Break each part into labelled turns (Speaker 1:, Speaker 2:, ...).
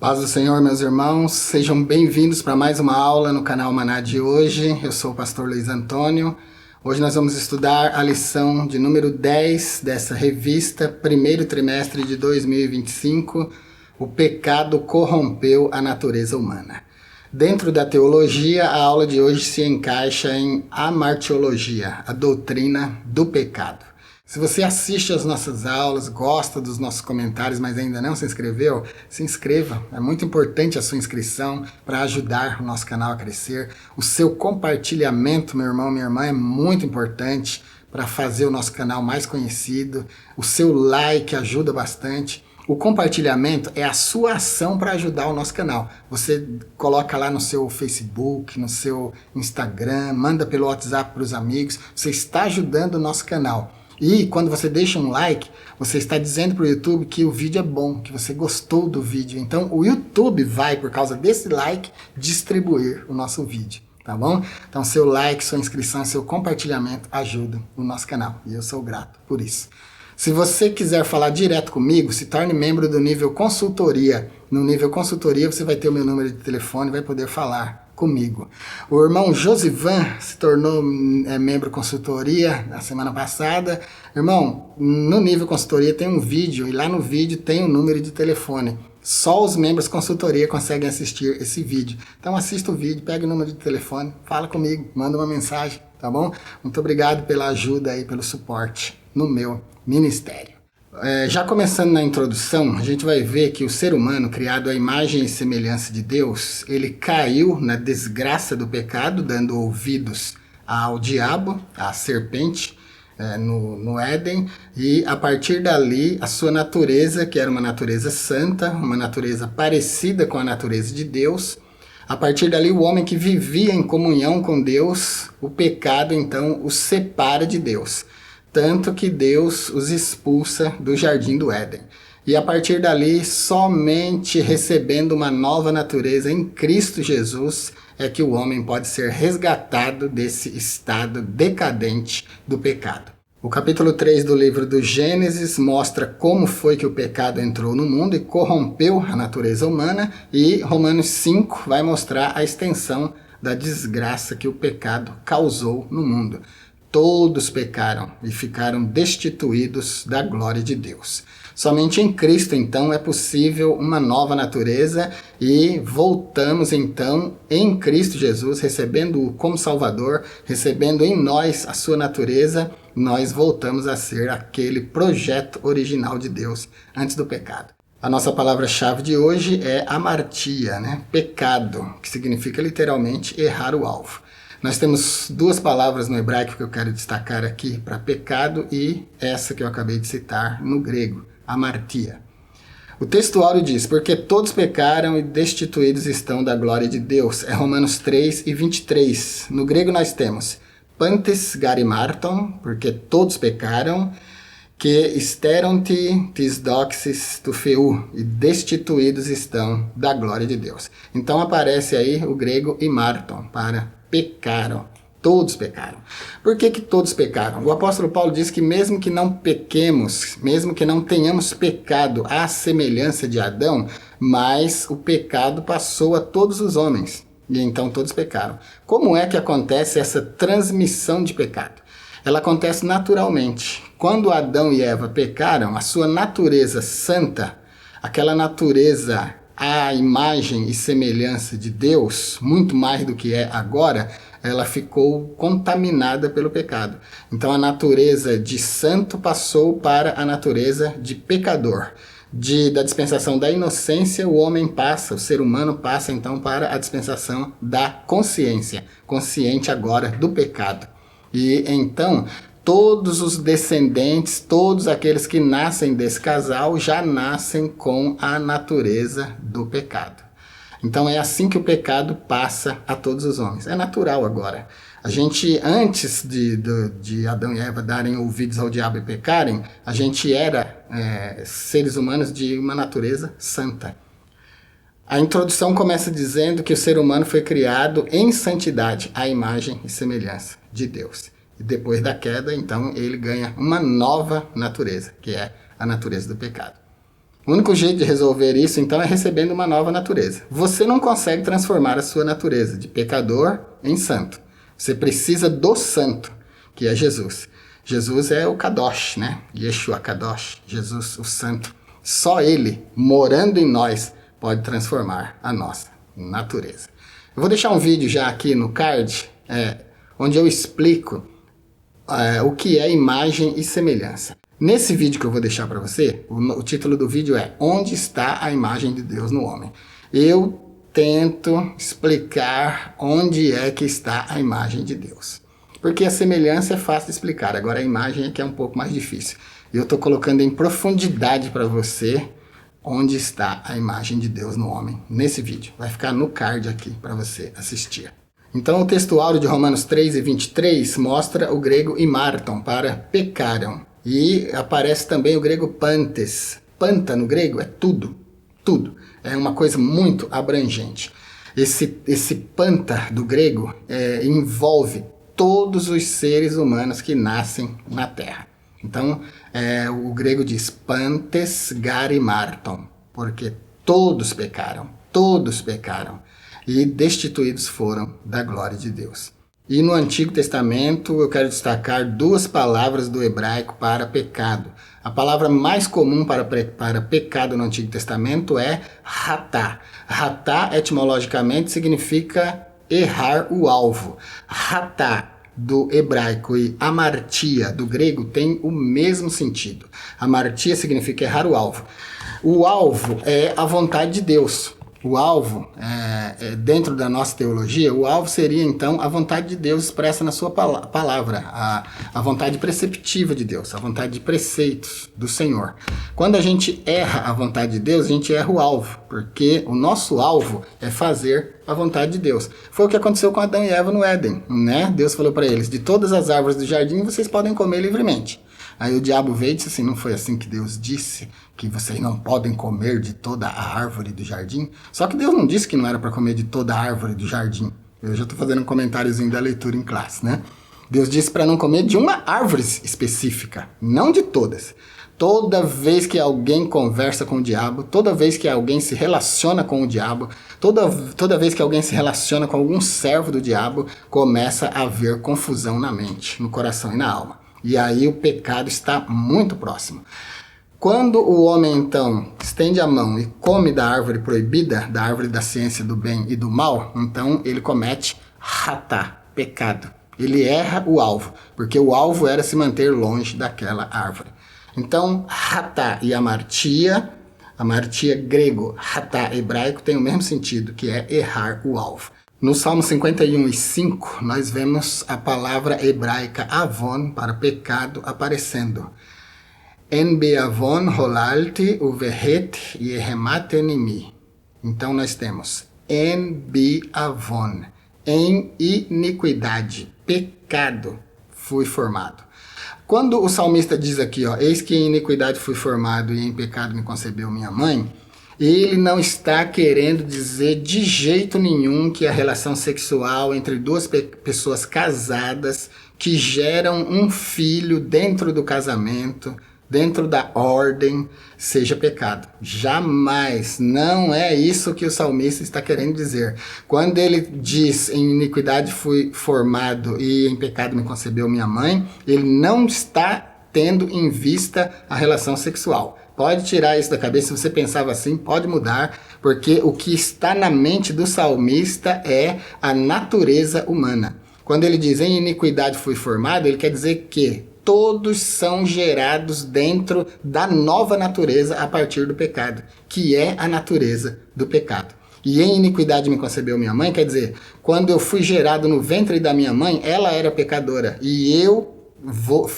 Speaker 1: Paz do Senhor, meus irmãos, sejam bem-vindos para mais uma aula no canal Maná de hoje. Eu sou o pastor Luiz Antônio. Hoje nós vamos estudar a lição de número 10 dessa revista, primeiro trimestre de 2025, O Pecado Corrompeu a Natureza Humana. Dentro da teologia, a aula de hoje se encaixa em amartiologia, a doutrina do pecado. Se você assiste às nossas aulas, gosta dos nossos comentários, mas ainda não se inscreveu, se inscreva. É muito importante a sua inscrição para ajudar o nosso canal a crescer. O seu compartilhamento, meu irmão, minha irmã, é muito importante para fazer o nosso canal mais conhecido. O seu like ajuda bastante. O compartilhamento é a sua ação para ajudar o nosso canal. Você coloca lá no seu Facebook, no seu Instagram, manda pelo WhatsApp para os amigos. Você está ajudando o nosso canal. E quando você deixa um like, você está dizendo para o YouTube que o vídeo é bom, que você gostou do vídeo. Então o YouTube vai, por causa desse like, distribuir o nosso vídeo, tá bom? Então seu like, sua inscrição, seu compartilhamento ajudam o nosso canal. E eu sou grato por isso. Se você quiser falar direto comigo, se torne membro do nível consultoria. No nível consultoria você vai ter o meu número de telefone e vai poder falar comigo. O irmão Josivan se tornou membro consultoria na semana passada. Irmão, no nível consultoria tem um vídeo e lá no vídeo tem um número de telefone. Só os membros consultoria conseguem assistir esse vídeo. Então assista o vídeo, pega o número de telefone, fala comigo, manda uma mensagem, tá bom? Muito obrigado pela ajuda e pelo suporte no meu ministério. Já começando na introdução, a gente vai ver que o ser humano, criado à imagem e semelhança de Deus, ele caiu na desgraça do pecado, dando ouvidos ao diabo, à serpente, no Éden, e a partir dali a sua natureza, que era uma natureza santa, uma natureza parecida com a natureza de Deus, a partir dali o homem que vivia em comunhão com Deus, o pecado então o separa de Deus. Tanto que Deus os expulsa do jardim do Éden. E a partir dali, somente recebendo uma nova natureza em Cristo Jesus, é que o homem pode ser resgatado desse estado decadente do pecado. O capítulo 3 do livro do Gênesis mostra como foi que o pecado entrou no mundo e corrompeu a natureza humana, e Romanos 5 vai mostrar a extensão da desgraça que o pecado causou no mundo. Todos pecaram e ficaram destituídos da glória de Deus. Somente em Cristo, então, é possível uma nova natureza e voltamos, então, em Cristo Jesus, recebendo-o como Salvador, recebendo em nós a sua natureza, nós voltamos a ser aquele projeto original de Deus antes do pecado. A nossa palavra-chave de hoje é amartia, né? Pecado, que significa literalmente errar o alvo. Nós temos duas palavras no hebraico que eu quero destacar aqui para pecado e essa que eu acabei de citar no grego, amartia. O textuário diz, porque todos pecaram e destituídos estão da glória de Deus. É Romanos 3 e 23. No grego nós temos pantes garimarton, porque todos pecaram, que steronti tis doxis tu feu, e destituídos estão da glória de Deus. Então aparece aí o grego imarton, para pecaram, todos pecaram. Por que todos pecaram? O apóstolo Paulo diz que mesmo que não pequemos, mesmo que não tenhamos pecado à semelhança de Adão, mas o pecado passou a todos os homens, e então todos pecaram. Como é que acontece essa transmissão de pecado? Ela acontece naturalmente. Quando Adão e Eva pecaram, a sua natureza santa, aquela natureza a imagem e semelhança de Deus, muito mais do que é agora, ela ficou contaminada pelo pecado. Então a natureza de santo passou para a natureza de pecador. Da dispensação da inocência, o homem passa, o ser humano passa então para a dispensação da consciência, consciente agora do pecado. E então todos os descendentes, todos aqueles que nascem desse casal já nascem com a natureza do pecado. Então é assim que o pecado passa a todos os homens. É natural agora. A gente, antes de Adão e Eva darem ouvidos ao diabo e pecarem, a gente era seres humanos de uma natureza santa. A introdução começa dizendo que o ser humano foi criado em santidade, à imagem e semelhança de Deus. E depois da queda, então, ele ganha uma nova natureza, que é a natureza do pecado. O único jeito de resolver isso, então, é recebendo uma nova natureza. Você não consegue transformar a sua natureza de pecador em santo. Você precisa do santo, que é Jesus. Jesus é o Kadosh, né? Yeshua Kadosh, Jesus o santo. Só ele, morando em nós, pode transformar a nossa natureza. Eu vou deixar um vídeo já aqui no card, onde eu explico o que é imagem e semelhança. Nesse vídeo que eu vou deixar para você, o título do vídeo é Onde está a imagem de Deus no homem? Eu tento explicar onde é que está a imagem de Deus. Porque a semelhança é fácil de explicar, agora a imagem é que é um pouco mais difícil. E eu estou colocando em profundidade para você onde está a imagem de Deus no homem, nesse vídeo. Vai ficar no card aqui para você assistir. Então o texto áureo de Romanos 3:23 mostra o grego imarton para pecaram. E aparece também o grego pantes. Panta no grego é tudo, tudo. É uma coisa muito abrangente. Esse panta do grego envolve todos os seres humanos que nascem na Terra. Então, o grego diz pantes garimarton, porque todos pecaram e destituídos foram da glória de Deus. E no Antigo Testamento eu quero destacar duas palavras do hebraico para pecado. A palavra mais comum para pecado no Antigo Testamento é ratá. Ratá etimologicamente significa errar o alvo. Ratá do hebraico e amartia do grego tem o mesmo sentido. Amartia significa errar o alvo. O alvo é a vontade de Deus. O alvo, dentro da nossa teologia, o alvo seria então a vontade de Deus expressa na sua palavra, a vontade preceptiva de Deus, a vontade de preceitos do Senhor. Quando a gente erra a vontade de Deus, a gente erra o alvo, porque o nosso alvo é fazer a vontade de Deus. Foi o que aconteceu com Adão e Eva no Éden, né? Deus falou para eles, de todas as árvores do jardim vocês podem comer livremente. Aí o diabo veio e disse assim, não foi assim que Deus disse que vocês não podem comer de toda a árvore do jardim? Só que Deus não disse que não era para comer de toda a árvore do jardim. Eu já estou fazendo um comentáriozinho da leitura em classe, né? Deus disse para não comer de uma árvore específica, não de todas. Toda vez que alguém conversa com o diabo, toda vez que alguém se relaciona com o diabo, toda vez que alguém se relaciona com algum servo do diabo, começa a haver confusão na mente, no coração e na alma. E aí o pecado está muito próximo. Quando o homem, então, estende a mão e come da árvore proibida, da árvore da ciência do bem e do mal, então ele comete ratá, pecado. Ele erra o alvo, porque o alvo era se manter longe daquela árvore. Então, ratá e amartia grego, ratá hebraico, tem o mesmo sentido, que é errar o alvo. No Salmo 51:5, nós vemos a palavra hebraica avon, para pecado, aparecendo. En beavon rolalti uvehet yehemat enimi. Então nós temos en beavon, em iniquidade, pecado, fui formado. Quando o salmista diz aqui, eis que em iniquidade fui formado e em pecado me concebeu minha mãe, ele não está querendo dizer de jeito nenhum que a relação sexual entre duas pessoas casadas que geram um filho dentro do casamento, dentro da ordem, seja pecado. Jamais, não é isso que o salmista está querendo dizer. Quando ele diz, em iniquidade fui formado e em pecado me concebeu minha mãe, ele não está tendo em vista a relação sexual. Pode tirar isso da cabeça, se você pensava assim, pode mudar, porque o que está na mente do salmista é a natureza humana. Quando ele diz, em iniquidade fui formado, ele quer dizer que todos são gerados dentro da nova natureza a partir do pecado, que é a natureza do pecado. E em iniquidade me concebeu minha mãe, quer dizer, quando eu fui gerado no ventre da minha mãe, ela era pecadora, e eu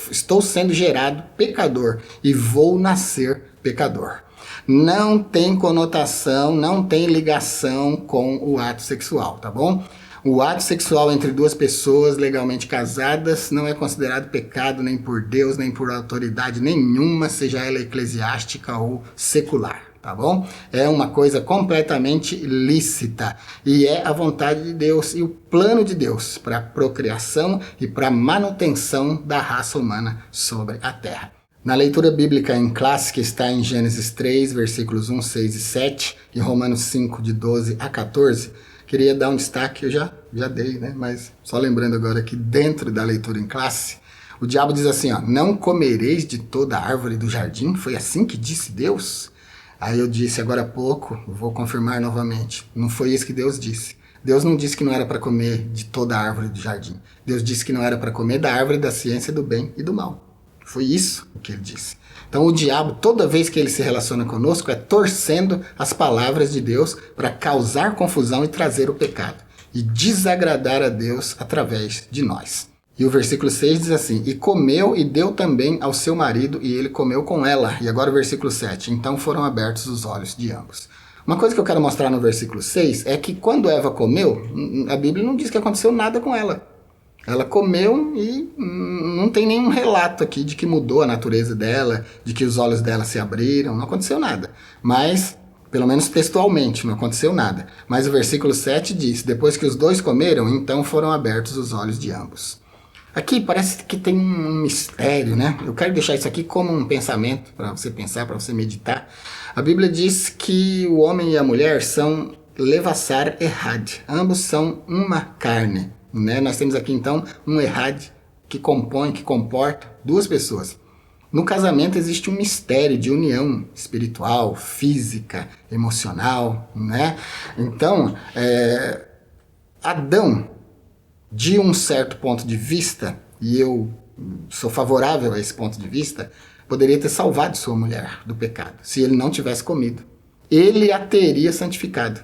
Speaker 1: estou sendo gerado pecador, e vou nascer pecador. Não tem conotação, não tem ligação com o ato sexual, tá bom? O ato sexual entre duas pessoas legalmente casadas não é considerado pecado nem por Deus, nem por autoridade nenhuma, seja ela eclesiástica ou secular, tá bom? É uma coisa completamente lícita e é a vontade de Deus e o plano de Deus para a procriação e para a manutenção da raça humana sobre a terra. Na leitura bíblica em classe, que está em Gênesis 3, versículos 1, 6 e 7, e Romanos 5, de 12 a 14, queria dar um destaque, eu já dei, né? Mas só lembrando agora que dentro da leitura em classe, o diabo diz assim, ó, não comereis de toda a árvore do jardim? Foi assim que disse Deus? Aí eu disse agora há pouco, vou confirmar novamente, não foi isso que Deus disse. Deus não disse que não era para comer de toda a árvore do jardim. Deus disse que não era para comer da árvore da ciência do bem e do mal. Foi isso o que ele disse. Então o diabo, toda vez que ele se relaciona conosco, é torcendo as palavras de Deus para causar confusão e trazer o pecado. E desagradar a Deus através de nós. E o versículo 6 diz assim, e comeu e deu também ao seu marido, e ele comeu com ela. E agora o versículo 7, então foram abertos os olhos de ambos. Uma coisa que eu quero mostrar no versículo 6 é que quando Eva comeu, a Bíblia não diz que aconteceu nada com ela. Ela comeu e não tem nenhum relato aqui de que mudou a natureza dela, de que os olhos dela se abriram, não aconteceu nada. Mas, pelo menos textualmente, não aconteceu nada. Mas o versículo 7 diz, depois que os dois comeram, então foram abertos os olhos de ambos. Aqui parece que tem um mistério, né? Eu quero deixar isso aqui como um pensamento, para você pensar, para você meditar. A Bíblia diz que o homem e a mulher são levassar errad, ambos são uma carne. Né? Nós temos aqui então um errad que compõe, que comporta duas pessoas. No casamento existe um mistério de união espiritual, física, emocional, né? Então, Adão, de um certo ponto de vista, e eu sou favorável a esse ponto de vista, poderia ter salvado sua mulher do pecado, se ele não tivesse comido. Ele a teria santificado.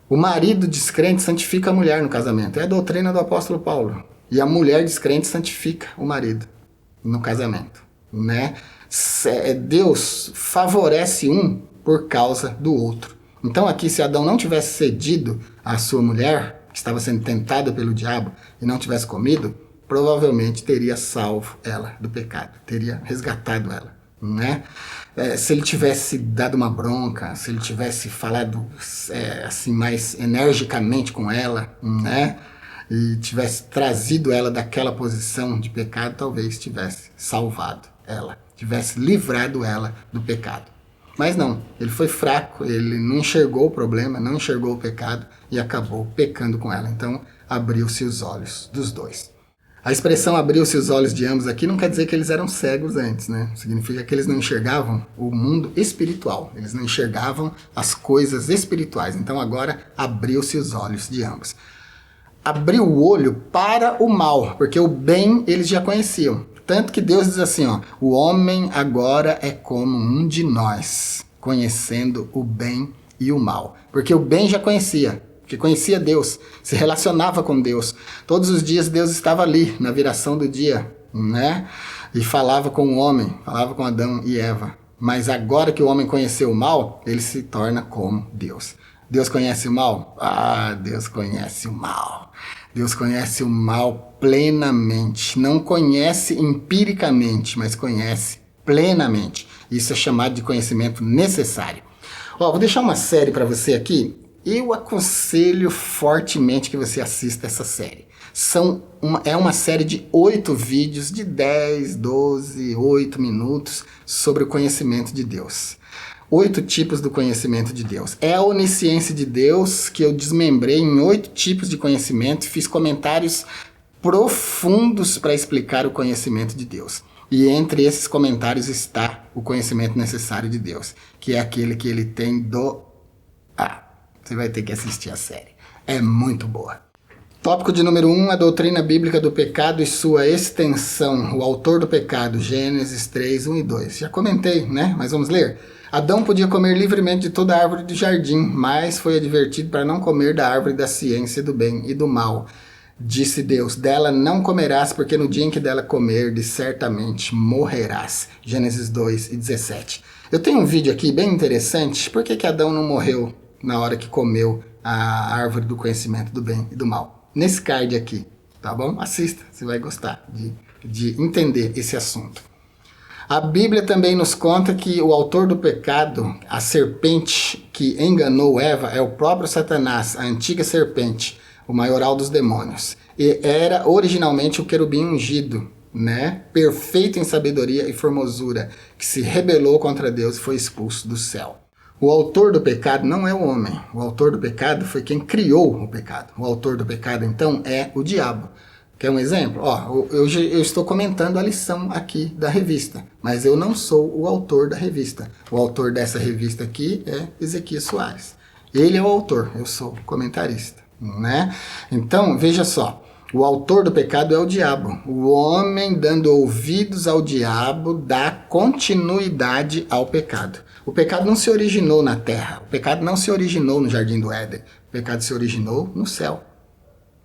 Speaker 1: O marido descrente santifica a mulher no casamento. É a doutrina do apóstolo Paulo. E a mulher descrente santifica o marido no casamento. Né? Deus favorece um por causa do outro. Então aqui, se Adão não tivesse cedido à sua mulher, que estava sendo tentada pelo diabo, e não tivesse comido, provavelmente teria salvo ela do pecado. Teria resgatado ela. Né? Se ele tivesse dado uma bronca, se ele tivesse falado assim mais energicamente com ela, né? E tivesse trazido ela daquela posição de pecado, talvez tivesse salvado ela, tivesse livrado ela do pecado. Mas não, ele foi fraco, ele não enxergou o problema, não enxergou o pecado e acabou pecando com ela. Então abriu-se os olhos dos dois. A expressão abriu-se os olhos de ambos aqui não quer dizer que eles eram cegos antes, né? Significa que eles não enxergavam o mundo espiritual. Eles não enxergavam as coisas espirituais. Então agora abriu-se os olhos de ambos. Abriu o olho para o mal, porque o bem eles já conheciam. Tanto que Deus diz assim, ó, o homem agora é como um de nós, conhecendo o bem e o mal. Porque o bem já conhecia. Que conhecia Deus, se relacionava com Deus. Todos os dias Deus estava ali, na viração do dia, né? E falava com o homem, falava com Adão e Eva. Mas agora que o homem conheceu o mal, ele se torna como Deus. Deus conhece o mal? Ah, Deus conhece o mal. Deus conhece o mal plenamente. Não conhece empiricamente, mas conhece plenamente. Isso é chamado de conhecimento necessário. Ó, vou deixar uma série para você aqui. Eu aconselho fortemente que você assista essa série. É uma série de 8 vídeos de 10, 12, 8 minutos sobre o conhecimento de Deus. 8 tipos do conhecimento de Deus. É a onisciência de Deus que eu desmembrei em 8 tipos de conhecimento e fiz comentários profundos para explicar o conhecimento de Deus. E entre esses comentários está o conhecimento necessário de Deus, que é aquele que ele tem do... Você vai ter que assistir a série. É muito boa. Tópico de número 1, a doutrina bíblica do pecado e sua extensão. O autor do pecado, Gênesis 3, 1 e 2. Já comentei, né? Mas vamos ler. Adão podia comer livremente de toda a árvore do jardim, mas foi advertido para não comer da árvore da ciência do bem e do mal. Disse Deus, dela não comerás, porque no dia em que dela comerdes, certamente morrerás. Gênesis 2 e 17. Eu tenho um vídeo aqui bem interessante. Por que Adão não morreu na hora que comeu a árvore do conhecimento do bem e do mal? Nesse card aqui, tá bom? Assista, você vai gostar de entender esse assunto. A Bíblia também nos conta que o autor do pecado, a serpente que enganou Eva, é o próprio Satanás, a antiga serpente, o maioral dos demônios. E era originalmente o querubim ungido, né, perfeito em sabedoria e formosura, que se rebelou contra Deus e foi expulso do céu. O autor do pecado não é o homem. O autor do pecado foi quem criou o pecado. O autor do pecado, então, é o diabo. Quer um exemplo? Ó, eu estou comentando a lição aqui da revista, mas eu não sou o autor da revista. O autor dessa revista aqui é Ezequias Soares. Ele é o autor, eu sou comentarista, né? Então, veja só, o autor do pecado é o diabo. O homem, dando ouvidos ao diabo, dá continuidade ao pecado. O pecado não se originou na terra, o pecado não se originou no Jardim do Éden, o pecado se originou no céu.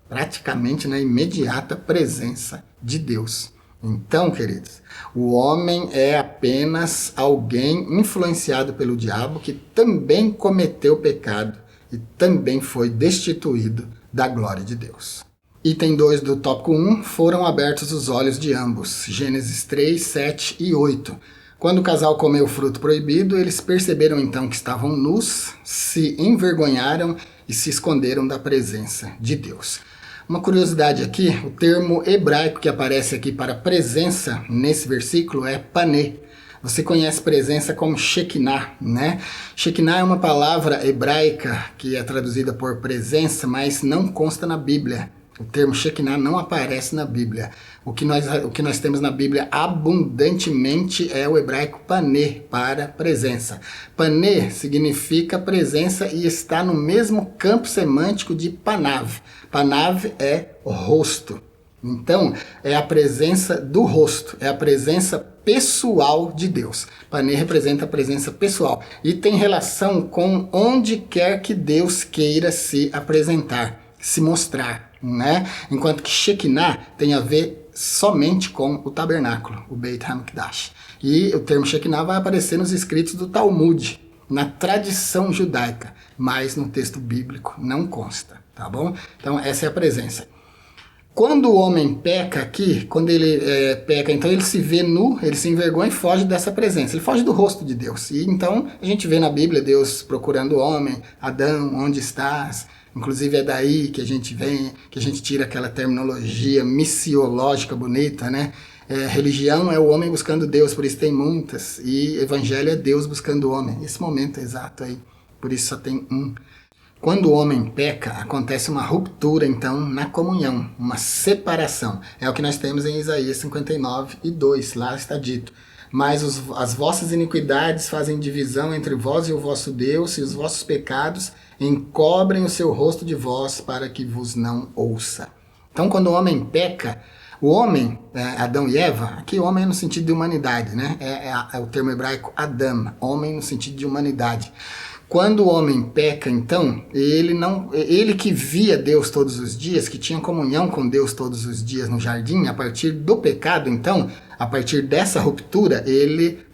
Speaker 1: Praticamente na imediata presença de Deus. Então, queridos, o homem é apenas alguém influenciado pelo diabo que também cometeu pecado e também foi destituído da glória de Deus. Item 2 do tópico 1, foram abertos os olhos de ambos. Gênesis 3, 7 e 8. Quando o casal comeu o fruto proibido, eles perceberam então que estavam nus, se envergonharam e se esconderam da presença de Deus. Uma curiosidade aqui, o termo hebraico que aparece aqui para presença nesse versículo é panê. Você conhece presença como Shekinah, né? Shekinah é uma palavra hebraica que é traduzida por presença, mas não consta na Bíblia. O termo Shekinah não aparece na Bíblia. O que nós temos na Bíblia abundantemente é o hebraico panê, para presença. Panê significa presença e está no mesmo campo semântico de panav. Panav é rosto. Então, é a presença do rosto, é a presença pessoal de Deus. Panê representa a presença pessoal e tem relação com onde quer que Deus queira se apresentar, se mostrar, né? Enquanto que Shekinah tem a ver somente com o tabernáculo, o Beit HaMikdash. E o termo Shekinah vai aparecer nos escritos do Talmud, na tradição judaica, mas no texto bíblico não consta, tá bom? Então essa é a presença. Quando o homem peca aqui, quando ele peca, então ele se vê nu, ele se envergonha e foge dessa presença. Ele foge do rosto de Deus. E então a gente vê na Bíblia Deus procurando o homem, Adão, onde estás? Inclusive é daí que a gente vem, que a gente tira aquela terminologia missiológica bonita, né? Religião é o homem buscando Deus, por isso tem muitas. E evangelho é Deus buscando o homem. Esse momento exato aí, por isso só tem um. Quando o homem peca, acontece uma ruptura, então, na comunhão, uma separação. É o que nós temos em Isaías 59 e 2, lá está dito. Mas as vossas iniquidades fazem divisão entre vós e o vosso Deus, e os vossos pecados encobrem o seu rosto de vós, para que vos não ouça. Então, quando o homem peca, o homem, Adão e Eva, aqui homem é no sentido de humanidade, né? É o termo hebraico Adam, homem no sentido de humanidade. Quando o homem peca, então, ele que via Deus todos os dias, que tinha comunhão com Deus todos os dias no jardim, a partir do pecado, então, a partir dessa ruptura, ele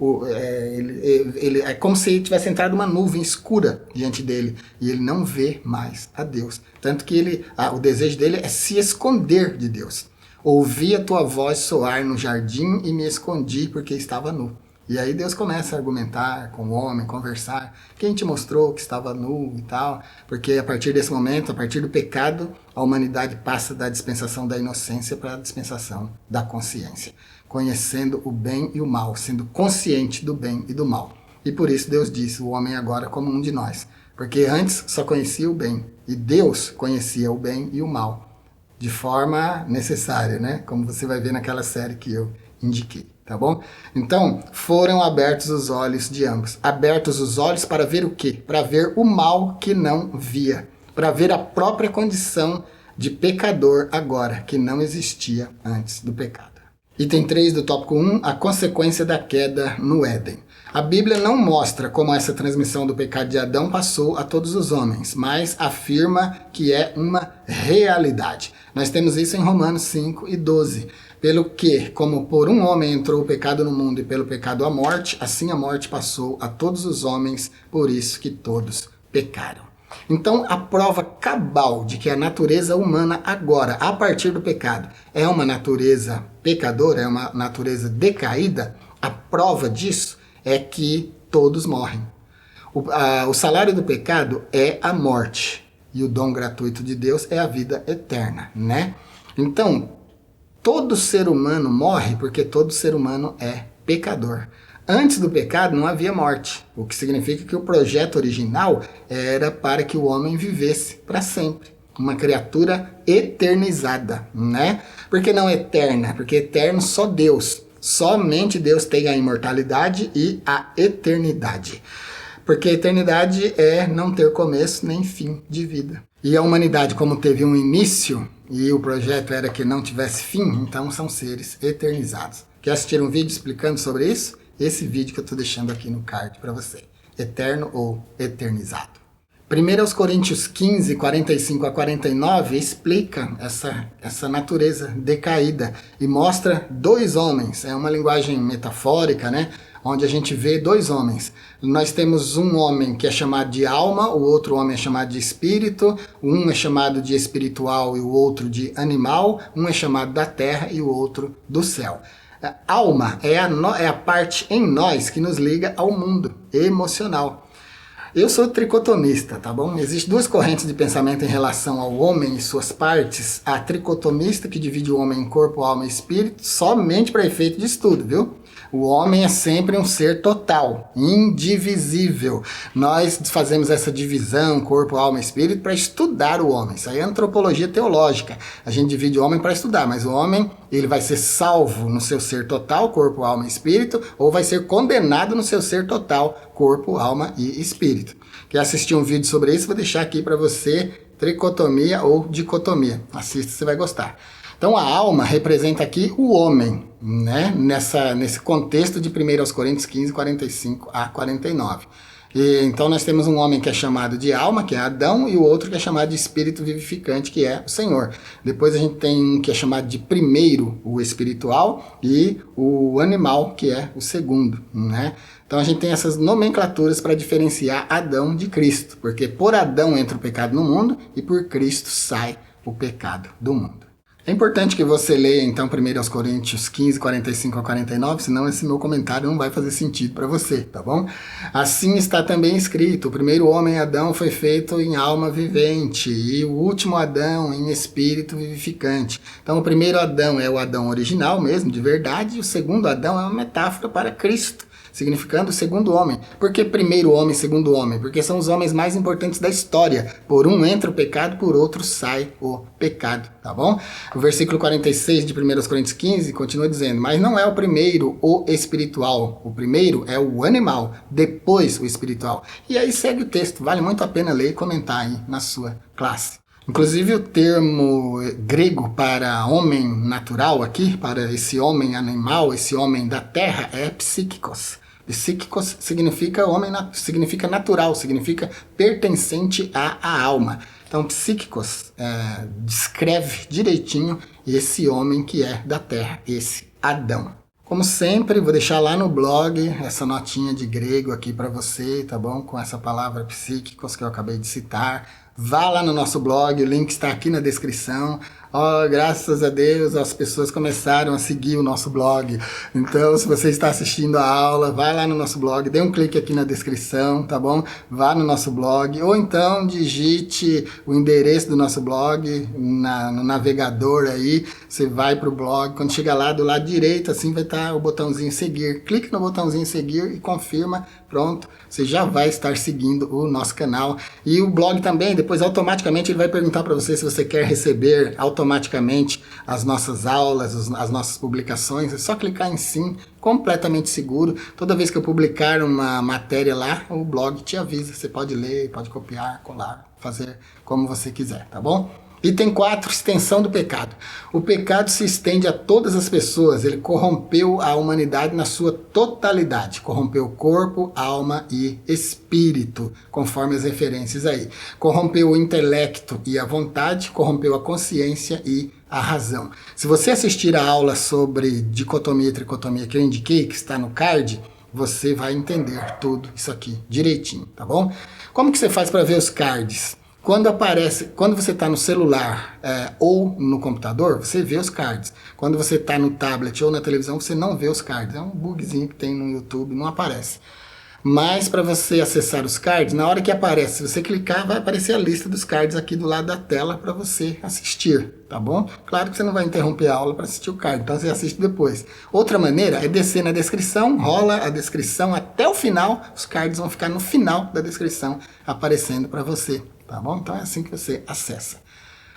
Speaker 1: é como se ele tivesse entrado uma nuvem escura diante dele, e ele não vê mais a Deus. Tanto que o desejo dele é se esconder de Deus. Ouvi a tua voz soar no jardim e me escondi porque estava nu. E aí Deus começa a argumentar com o homem, conversar. Quem te mostrou que estava nu e tal? Porque a partir desse momento, a partir do pecado, a humanidade passa da dispensação da inocência para a dispensação da consciência. Conhecendo o bem e o mal, sendo consciente do bem e do mal. E por isso Deus disse, o homem agora como um de nós. Porque antes só conhecia o bem. E Deus conhecia o bem e o mal. De forma necessária, né? Como você vai ver naquela série que eu indiquei. Tá bom? Então, foram abertos os olhos de ambos. Abertos os olhos para ver o quê? Para ver o mal que não via. Para ver a própria condição de pecador agora, que não existia antes do pecado. Item 3 do tópico 1, a consequência da queda no Éden. A Bíblia não mostra como essa transmissão do pecado de Adão passou a todos os homens, mas afirma que é uma realidade. Nós temos isso em Romanos 5 e 12. Pelo que, como por um homem entrou o pecado no mundo e pelo pecado a morte, assim a morte passou a todos os homens, por isso que todos pecaram. Então, a prova cabal de que a natureza humana agora, a partir do pecado, é uma natureza pecadora, é uma natureza decaída, a prova disso é que todos morrem. O salário do pecado é a morte, e o dom gratuito de Deus é a vida eterna, né? Então, todo ser humano morre porque todo ser humano é pecador. Antes do pecado não havia morte, o que significa que o projeto original era para que o homem vivesse para sempre. Uma criatura eternizada, né? Por que não eterna? Porque eterno só Deus. Somente Deus tem a imortalidade e a eternidade. Porque a eternidade é não ter começo nem fim de vida. E a humanidade, como teve um início e o projeto era que não tivesse fim, então são seres eternizados. Quer assistir um vídeo explicando sobre isso? Esse vídeo que eu estou deixando aqui no card para você. Eterno ou eternizado. 1 Coríntios 15, 45 a 49 explica essa natureza decaída e mostra dois homens. É uma linguagem metafórica, né? Onde a gente vê dois homens. Nós temos um homem que é chamado de alma, o outro homem é chamado de espírito, um é chamado de espiritual e o outro de animal, um é chamado da terra e o outro do céu. A alma é a parte em nós que nos liga ao mundo emocional. Eu sou tricotomista, tá bom? Existem duas correntes de pensamento em relação ao homem e suas partes. A tricotomista, que divide o homem em corpo, alma e espírito, somente para efeito de estudo, viu? O homem é sempre um ser total, indivisível. Nós fazemos essa divisão, corpo, alma e espírito, para estudar o homem. Isso aí é antropologia teológica. A gente divide o homem para estudar, mas o homem ele vai ser salvo no seu ser total, corpo, alma e espírito, ou vai ser condenado no seu ser total, corpo, alma e espírito. Quer assistir um vídeo sobre isso? Vou deixar aqui para você, tricotomia ou dicotomia. Assista, você vai gostar. Então a alma representa aqui o homem, né? Nesse contexto de 1 Coríntios 15, 45 a 49. Então nós temos um homem que é chamado de alma, que é Adão, e o outro que é chamado de espírito vivificante, que é o Senhor. Depois a gente tem um que é chamado de primeiro, o espiritual, e o animal, que é o segundo, né? Então a gente tem essas nomenclaturas para diferenciar Adão de Cristo, porque por Adão entra o pecado no mundo e por Cristo sai o pecado do mundo. É importante que você leia, então, 1 Coríntios 15, 45 a 49, senão esse meu comentário não vai fazer sentido para você, tá bom? Assim está também escrito, o primeiro homem, Adão, foi feito em alma vivente, e o último Adão em espírito vivificante. Então, o primeiro Adão é o Adão original mesmo, de verdade, e o segundo Adão é uma metáfora para Cristo, significando o segundo homem. Por que primeiro homem, segundo homem? Porque são os homens mais importantes da história. Por um entra o pecado, por outro sai o pecado, tá bom? O versículo 46 de 1 Coríntios 15 continua dizendo, mas não é o primeiro o espiritual, o primeiro é o animal, depois o espiritual. E aí segue o texto, vale muito a pena ler e comentar aí na sua classe. Inclusive o termo grego para homem natural aqui, para esse homem animal, esse homem da terra, é psíquicos. Psíquicos significa homem, significa natural, significa pertencente à alma. Então, psíquicos descreve direitinho esse homem que é da terra, esse Adão. Como sempre, vou deixar lá no blog essa notinha de grego aqui para você, tá bom? Com essa palavra psíquicos que eu acabei de citar. Vá lá no nosso blog, o link está aqui na descrição. Graças a Deus as pessoas começaram a seguir o nosso blog. Então, se você está assistindo a aula, vai lá no nosso blog, dê um clique aqui na descrição, tá bom? Vá no nosso blog, ou então digite o endereço do nosso blog no navegador aí, você vai para o blog, quando chegar lá do lado direito, assim vai estar o botãozinho seguir. Clique no botãozinho seguir e confirma, pronto, você já vai estar seguindo o nosso canal. E o blog também, depois automaticamente ele vai perguntar para você se você quer receber automaticamente as nossas aulas, as nossas publicações. É só clicar em sim, completamente seguro. Toda vez que eu publicar uma matéria lá, o blog te avisa. Você pode ler, pode copiar, colar, fazer como você quiser, tá bom? Item 4, extensão do pecado. O pecado se estende a todas as pessoas, ele corrompeu a humanidade na sua totalidade, corrompeu corpo, alma e espírito, conforme as referências aí. Corrompeu o intelecto e a vontade, corrompeu a consciência e a razão. Se você assistir a aula sobre dicotomia e tricotomia que eu indiquei, que está no card, você vai entender tudo isso aqui direitinho, tá bom? Como que você faz para ver os cards? Quando você está no celular ou no computador, você vê os cards. Quando você está no tablet ou na televisão, você não vê os cards. É um bugzinho que tem no YouTube, não aparece. Mas para você acessar os cards, na hora que aparece, se você clicar, vai aparecer a lista dos cards aqui do lado da tela para você assistir, tá bom? Claro que você não vai interromper a aula para assistir o card, então você assiste depois. Outra maneira é descer na descrição, rola a descrição até o final, os cards vão ficar no final da descrição aparecendo para você, tá bom? Então é assim que você acessa.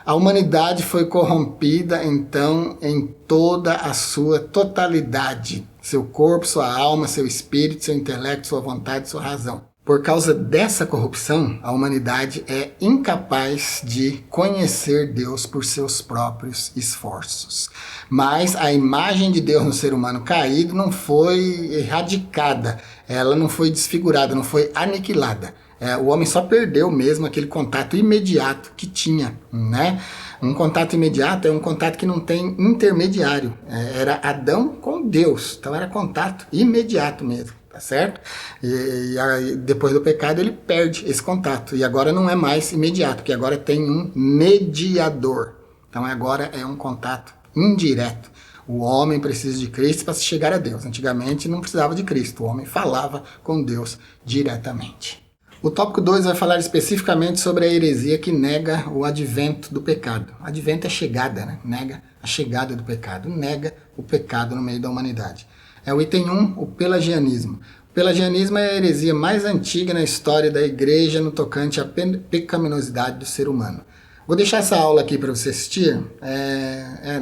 Speaker 1: A humanidade foi corrompida, então, em toda a sua totalidade. Seu corpo, sua alma, seu espírito, seu intelecto, sua vontade, sua razão. Por causa dessa corrupção, a humanidade é incapaz de conhecer Deus por seus próprios esforços. Mas a imagem de Deus no ser humano caído não foi erradicada, ela não foi desfigurada, não foi aniquilada. O homem só perdeu mesmo aquele contato imediato que tinha, né? Um contato imediato é um contato que não tem intermediário. Era Adão com Deus, então era contato imediato mesmo, tá certo? E aí, depois do pecado ele perde esse contato, e agora não é mais imediato, porque agora tem um mediador. Então agora é um contato indireto. O homem precisa de Cristo para se chegar a Deus. Antigamente não precisava de Cristo, o homem falava com Deus diretamente. O tópico 2 vai falar especificamente sobre a heresia que nega o advento do pecado. Advento é chegada, né? Nega a chegada do pecado, nega o pecado no meio da humanidade. É o item 1, o pelagianismo. O pelagianismo é a heresia mais antiga na história da igreja no tocante à pecaminosidade do ser humano. Vou deixar essa aula aqui para você assistir.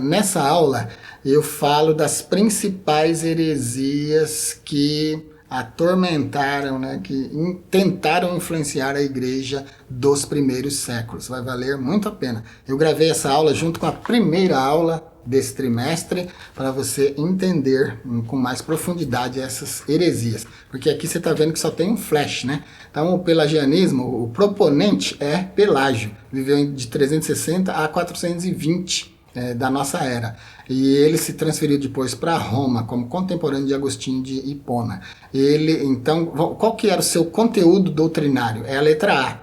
Speaker 1: Nessa aula eu falo das principais heresias que atormentaram, né, que tentaram influenciar a igreja dos primeiros séculos. Vai valer muito a pena. Eu gravei essa aula junto com a primeira aula desse trimestre para você entender com mais profundidade essas heresias. Porque aqui você está vendo que só tem um flash, né? Então o pelagianismo, o proponente é Pelágio. Viveu de 360 a 420 da nossa era. E ele se transferiu depois para Roma, como contemporâneo de Agostinho de Hipona. Então, qual que era o seu conteúdo doutrinário? É a letra A.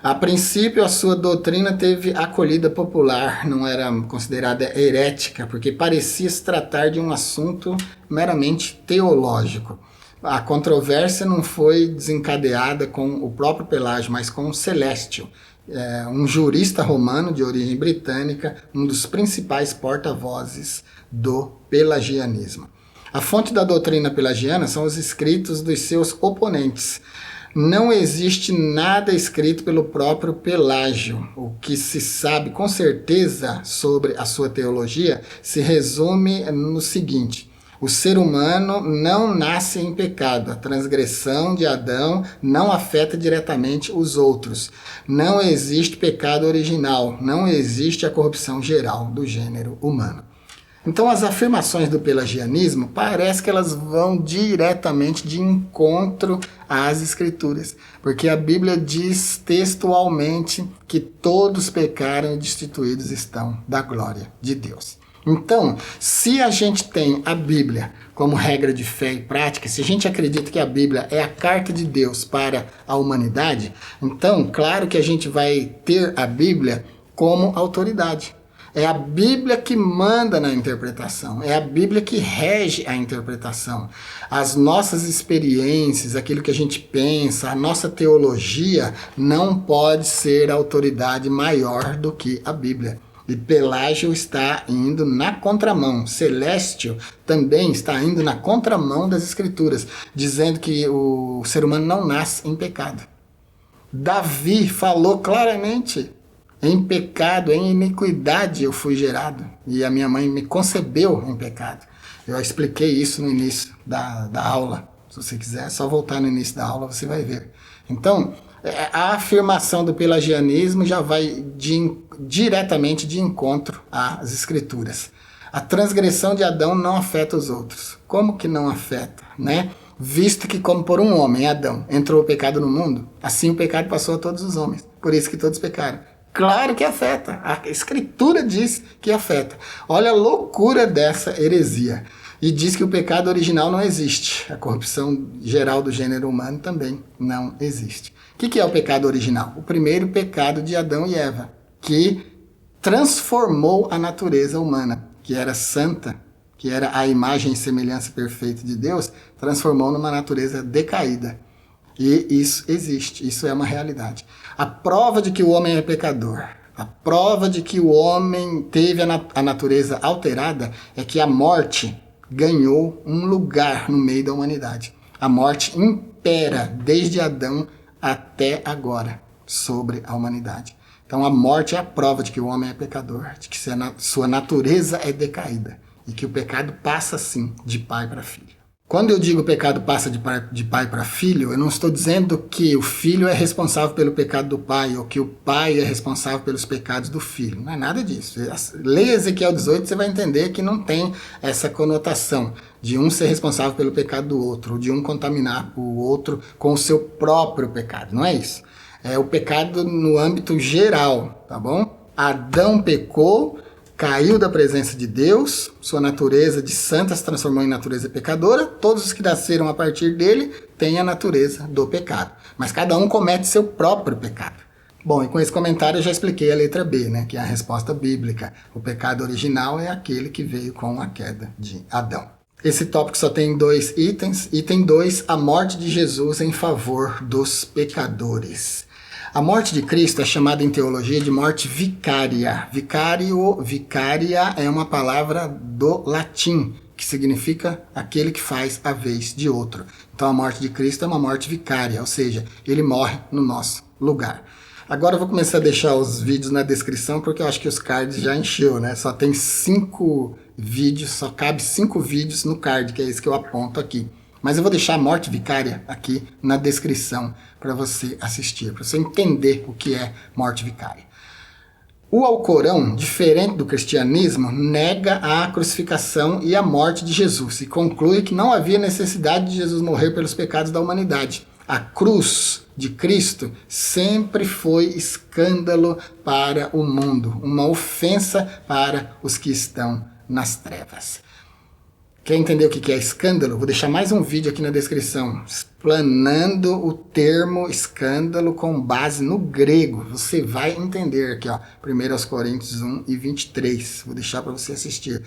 Speaker 1: A princípio, a sua doutrina teve acolhida popular, não era considerada herética, porque parecia se tratar de um assunto meramente teológico. A controvérsia não foi desencadeada com o próprio Pelágio, mas com o Celestio, um jurista romano de origem britânica, um dos principais porta-vozes do pelagianismo. A fonte da doutrina pelagiana são os escritos dos seus oponentes. Não existe nada escrito pelo próprio Pelágio. O que se sabe com certeza sobre a sua teologia se resume no seguinte: o ser humano não nasce em pecado. A transgressão de Adão não afeta diretamente os outros. Não existe pecado original. Não existe a corrupção geral do gênero humano. Então as afirmações do pelagianismo parece que elas vão diretamente de encontro às Escrituras. Porque a Bíblia diz textualmente que todos pecaram e destituídos estão da glória de Deus. Então, se a gente tem a Bíblia como regra de fé e prática, se a gente acredita que a Bíblia é a carta de Deus para a humanidade, então, claro que a gente vai ter a Bíblia como autoridade. É a Bíblia que manda na interpretação, é a Bíblia que rege a interpretação. As nossas experiências, aquilo que a gente pensa, a nossa teologia não pode ser autoridade maior do que a Bíblia. E Pelágio está indo na contramão. Celestio também está indo na contramão das Escrituras, dizendo que o ser humano não nasce em pecado. Davi falou claramente: em pecado, em iniquidade eu fui gerado, e a minha mãe me concebeu em pecado. Eu expliquei isso no início da aula. Se você quiser, é só voltar no início da aula, você vai ver. Então, a afirmação do pelagianismo já vai diretamente de encontro às Escrituras. A transgressão de Adão não afeta os outros. Como que não afeta, né? Visto que como por um homem, Adão, entrou o pecado no mundo, assim o pecado passou a todos os homens. Por isso que todos pecaram. Claro que afeta. A Escritura diz que afeta. Olha a loucura dessa heresia. E diz que o pecado original não existe. A corrupção geral do gênero humano também não existe. O que é o pecado original? O primeiro pecado de Adão e Eva, que transformou a natureza humana, que era santa, que era a imagem e semelhança perfeita de Deus, transformou numa natureza decaída. E isso existe, isso é uma realidade. A prova de que o homem é pecador, a prova de que o homem teve a natureza alterada é que a morte ganhou um lugar no meio da humanidade. A morte impera desde Adão até agora sobre a humanidade. Então a morte é a prova de que o homem é pecador, de que sua natureza é decaída e que o pecado passa sim de pai para filho. Quando eu digo pecado passa de pai para filho, eu não estou dizendo que o filho é responsável pelo pecado do pai ou que o pai é responsável pelos pecados do filho. Não é nada disso. Leia Ezequiel 18, você vai entender que não tem essa conotação de um ser responsável pelo pecado do outro, ou de um contaminar o outro com o seu próprio pecado. Não é isso. É o pecado no âmbito geral, tá bom? Adão pecou, caiu da presença de Deus, sua natureza de santa se transformou em natureza pecadora, todos os que nasceram a partir dele têm a natureza do pecado. Mas cada um comete seu próprio pecado. Bom, e com esse comentário eu já expliquei a letra B, né, que é a resposta bíblica. O pecado original é aquele que veio com a queda de Adão. Esse tópico só tem 2 itens. Item 2, a morte de Jesus em favor dos pecadores. A morte de Cristo é chamada em teologia de morte vicária. Vicária é uma palavra do latim, que significa aquele que faz a vez de outro. Então a morte de Cristo é uma morte vicária, ou seja, ele morre no nosso lugar. Agora eu vou começar a deixar os vídeos na descrição, porque eu acho que os cards já encheu, né? Só tem 5 vídeos, só cabe 5 vídeos no card, que é esse que eu aponto aqui. Mas eu vou deixar a morte vicária aqui na descrição para você assistir, para você entender o que é morte vicária. O Alcorão, diferente do cristianismo, nega a crucificação e a morte de Jesus e conclui que não havia necessidade de Jesus morrer pelos pecados da humanidade. A cruz de Cristo sempre foi escândalo para o mundo, uma ofensa para os que estão nas trevas. Quer entender o que é escândalo? Vou deixar mais um vídeo aqui na descrição, explanando o termo escândalo com base no grego. Você vai entender aqui, ó, 1 Coríntios 1 e 23. Vou deixar para você assistir.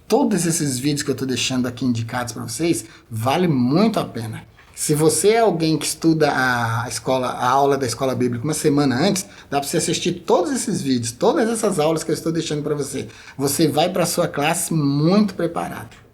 Speaker 1: Todos esses vídeos que eu estou deixando aqui indicados para vocês, vale muito a pena. Se você é alguém que estuda a aula da escola bíblica uma semana antes, dá para você assistir todos esses vídeos, todas essas aulas que eu estou deixando para você. Você vai para a sua classe muito preparado.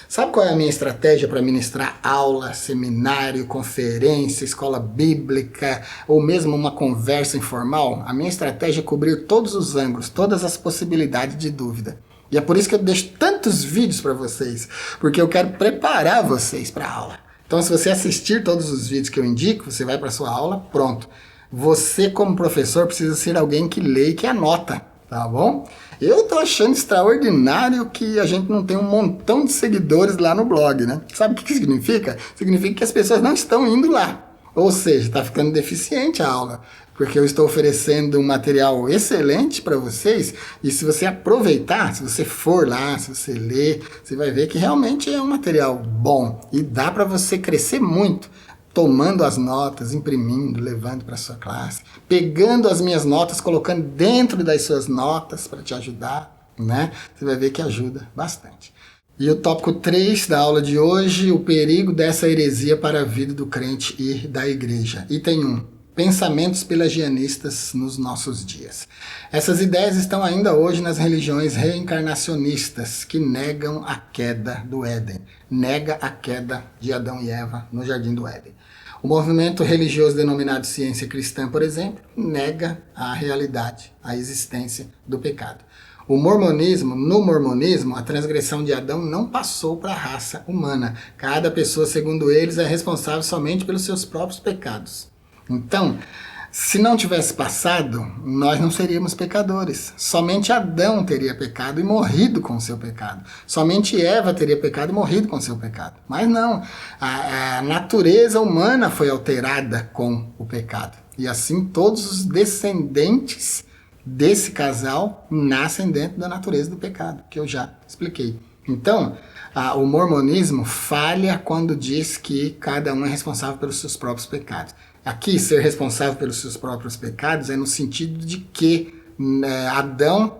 Speaker 1: Sabe qual é a minha estratégia para ministrar aula, seminário, conferência, escola bíblica ou mesmo uma conversa informal? A minha estratégia é cobrir todos os ângulos, todas as possibilidades de dúvida. E é por isso que eu deixo tantos vídeos para vocês, porque eu quero preparar vocês para a aula. Então, se você assistir todos os vídeos que eu indico, você vai para a sua aula, pronto. Você, como professor, precisa ser alguém que lê e que anota, tá bom? Eu tô achando extraordinário que a gente não tem um montão de seguidores lá no blog, né? Sabe o que significa? Significa que as pessoas não estão indo lá. Ou seja, está ficando deficiente a aula. Porque eu estou oferecendo um material excelente para vocês. E se você aproveitar, se você for lá, se você ler, você vai ver que realmente é um material bom. E dá para você crescer muito. Tomando as notas, imprimindo, levando para a sua classe, pegando as minhas notas, colocando dentro das suas notas para te ajudar, né? Você vai ver que ajuda bastante. E o tópico 3 da aula de hoje, o perigo dessa heresia para a vida do crente e da igreja. Item 1. Pensamentos pelagianistas nos nossos dias. Essas ideias estão ainda hoje nas religiões reencarnacionistas que negam a queda do Éden. Nega a queda de Adão e Eva no Jardim do Éden. O movimento religioso denominado ciência cristã, por exemplo, nega a realidade, a existência do pecado. No mormonismo, a transgressão de Adão não passou para a raça humana. Cada pessoa, segundo eles, é responsável somente pelos seus próprios pecados. Então, se não tivesse passado, nós não seríamos pecadores. Somente Adão teria pecado e morrido com o seu pecado. Somente Eva teria pecado e morrido com o seu pecado. Mas não, a natureza humana foi alterada com o pecado. E assim todos os descendentes desse casal nascem dentro da natureza do pecado, que eu já expliquei. Então, o mormonismo falha quando diz que cada um é responsável pelos seus próprios pecados. Aqui, ser responsável pelos seus próprios pecados é no sentido de que Adão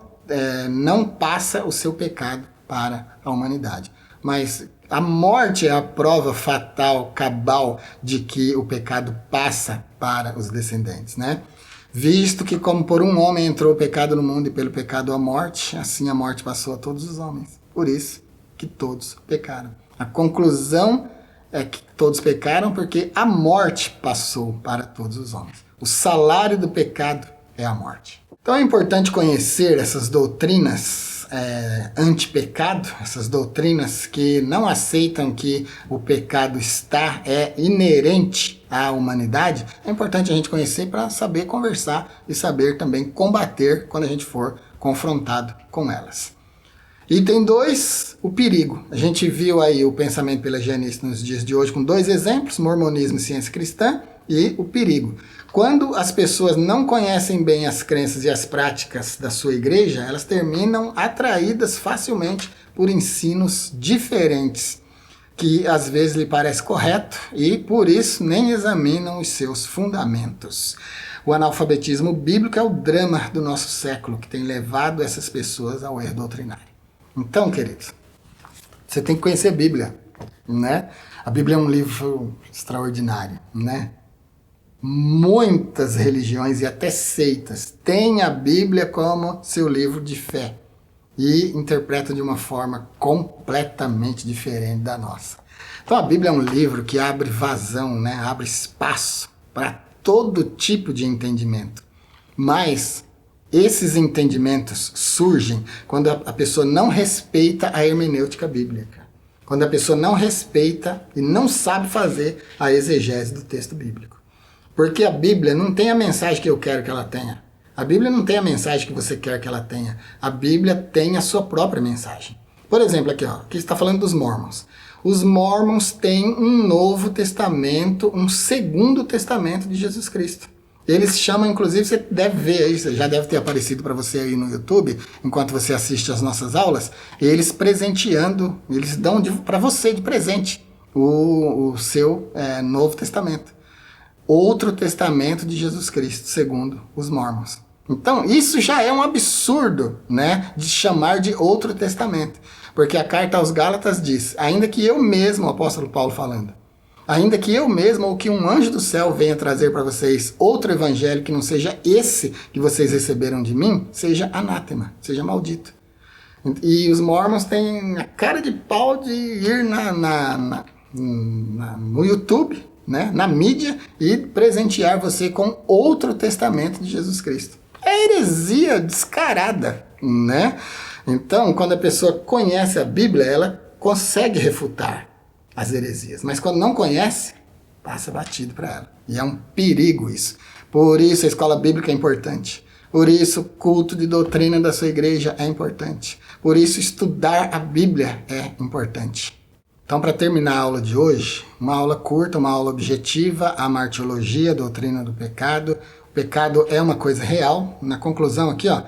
Speaker 1: não passa o seu pecado para a humanidade. Mas A morte é a prova fatal, cabal, de que o pecado passa para os descendentes, né? Visto que como por um homem entrou o pecado no mundo e pelo pecado a morte, assim a morte passou a todos os homens. Por isso que todos pecaram. A conclusão é que todos pecaram porque a morte passou para todos os homens. O salário do pecado é a morte. Então é importante conhecer essas doutrinas anti-pecado, essas doutrinas que não aceitam que o pecado é inerente à humanidade. É importante a gente conhecer para saber conversar e saber também combater quando a gente for confrontado com elas. Item 2, o perigo. A gente viu aí o pensamento pelagianista nos dias de hoje com 2 exemplos, mormonismo e ciência cristã, e o perigo. Quando as pessoas não conhecem bem as crenças e as práticas da sua igreja, elas terminam atraídas facilmente por ensinos diferentes, que às vezes lhe parece correto e por isso nem examinam os seus fundamentos. O analfabetismo bíblico é o drama do nosso século, que tem levado essas pessoas ao erro doutrinário. Então, queridos, você tem que conhecer a Bíblia, né? A Bíblia é um livro extraordinário, né? Muitas religiões e até seitas têm a Bíblia como seu livro de fé e interpretam de uma forma completamente diferente da nossa. Então a Bíblia é um livro que abre vazão, né? Abre espaço para todo tipo de entendimento. Mas esses entendimentos surgem quando a pessoa não respeita a hermenêutica bíblica. Quando a pessoa não respeita e não sabe fazer a exegese do texto bíblico. Porque a Bíblia não tem a mensagem que eu quero que ela tenha. A Bíblia não tem a mensagem que você quer que ela tenha. A Bíblia tem a sua própria mensagem. Por exemplo, aqui está falando dos Mormons. Os Mormons têm um Novo Testamento, um Segundo Testamento de Jesus Cristo. Eles chamam, inclusive, você deve ver aí, já deve ter aparecido para você aí no YouTube, enquanto você assiste às nossas aulas, eles presenteando, eles dão para você de presente o seu Novo Testamento. Outro testamento de Jesus Cristo, segundo os Mormons. Então, isso já é um absurdo, né, de chamar de outro testamento. Porque a carta aos Gálatas diz, ainda que eu mesmo, o apóstolo Paulo falando, ainda que eu mesmo ou que um anjo do céu venha trazer para vocês outro evangelho que não seja esse que vocês receberam de mim, seja anátema, seja maldito. E os Mormons têm a cara de pau de ir no YouTube, né, na mídia, e presentear você com outro testamento de Jesus Cristo. É heresia descarada, né? Então, quando a pessoa conhece a Bíblia, ela consegue refutar as heresias. Mas quando não conhece, passa batido para ela. E é um perigo isso. Por isso a escola bíblica é importante. Por isso o culto de doutrina da sua igreja é importante. Por isso estudar a Bíblia é importante. Então, para terminar a aula de hoje, uma aula curta, uma aula objetiva, a martiologia, a doutrina do pecado. O pecado é uma coisa real. Na conclusão aqui, ó,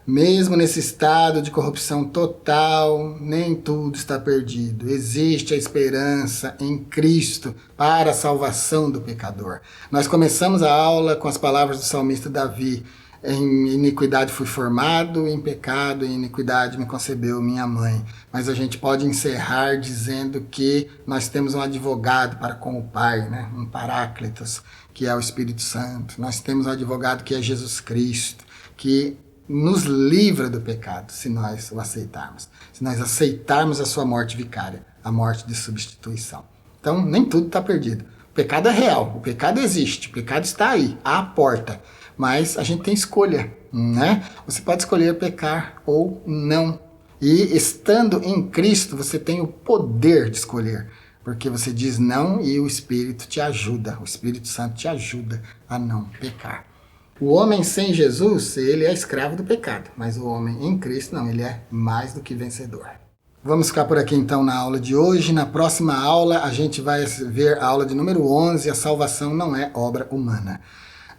Speaker 1: mesmo nesse estado de corrupção total, nem tudo está perdido. Existe a esperança em Cristo para a salvação do pecador. Nós começamos a aula com as palavras do salmista Davi. Em iniquidade fui formado, em pecado, em iniquidade me concebeu minha mãe. Mas a gente pode encerrar dizendo que nós temos um advogado para com o Pai, né? Um Paráclitos, que é o Espírito Santo. Nós temos um advogado que é Jesus Cristo, que nos livra do pecado, se nós o aceitarmos. Se nós aceitarmos a sua morte vicária, a morte de substituição. Então, nem tudo está perdido. O pecado é real, o pecado existe, o pecado está aí, à porta. Mas a gente tem escolha, né? Você pode escolher pecar ou não. E estando em Cristo, você tem o poder de escolher. Porque você diz não e o Espírito te ajuda. O Espírito Santo te ajuda a não pecar. O homem sem Jesus, ele é escravo do pecado. Mas o homem em Cristo, não, ele é mais do que vencedor. Vamos ficar por aqui então na aula de hoje. Na próxima aula a gente vai ver a aula de número 11, a salvação não é obra humana.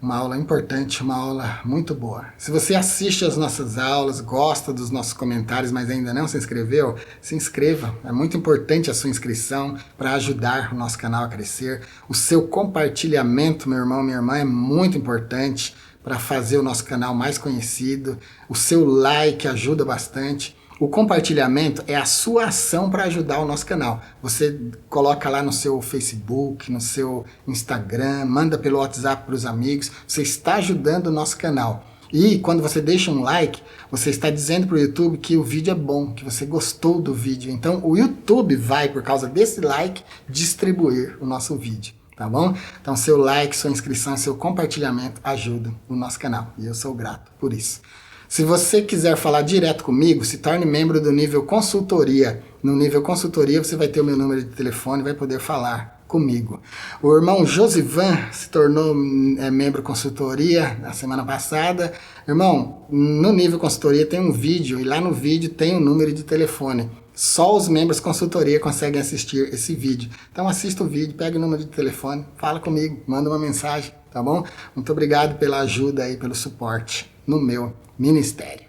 Speaker 1: Uma aula importante, uma aula muito boa. Se você assiste às nossas aulas, gosta dos nossos comentários, mas ainda não se inscreveu, se inscreva. É muito importante a sua inscrição para ajudar o nosso canal a crescer. O seu compartilhamento, meu irmão, minha irmã, é muito importante para fazer o nosso canal mais conhecido. O seu like ajuda bastante. O compartilhamento é a sua ação para ajudar o nosso canal. Você coloca lá no seu Facebook, no seu Instagram, manda pelo WhatsApp para os amigos. Você está ajudando o nosso canal. E quando você deixa um like, você está dizendo para o YouTube que o vídeo é bom, que você gostou do vídeo. Então o YouTube vai, por causa desse like, distribuir o nosso vídeo. Tá bom? Então seu like, sua inscrição, seu compartilhamento ajudam o nosso canal. E eu sou grato por isso. Se você quiser falar direto comigo, se torne membro do nível consultoria. No nível consultoria você vai ter o meu número de telefone e vai poder falar comigo. O irmão Josivan se tornou membro consultoria na semana passada. Irmão, no nível consultoria tem um vídeo e lá no vídeo tem o número de telefone. Só os membros consultoria conseguem assistir esse vídeo. Então assista o vídeo, pega o número de telefone, fala comigo, manda uma mensagem, tá bom? Muito obrigado pela ajuda e pelo suporte no meu ministério.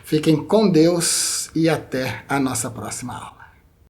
Speaker 1: Fiquem com Deus e até a nossa próxima aula.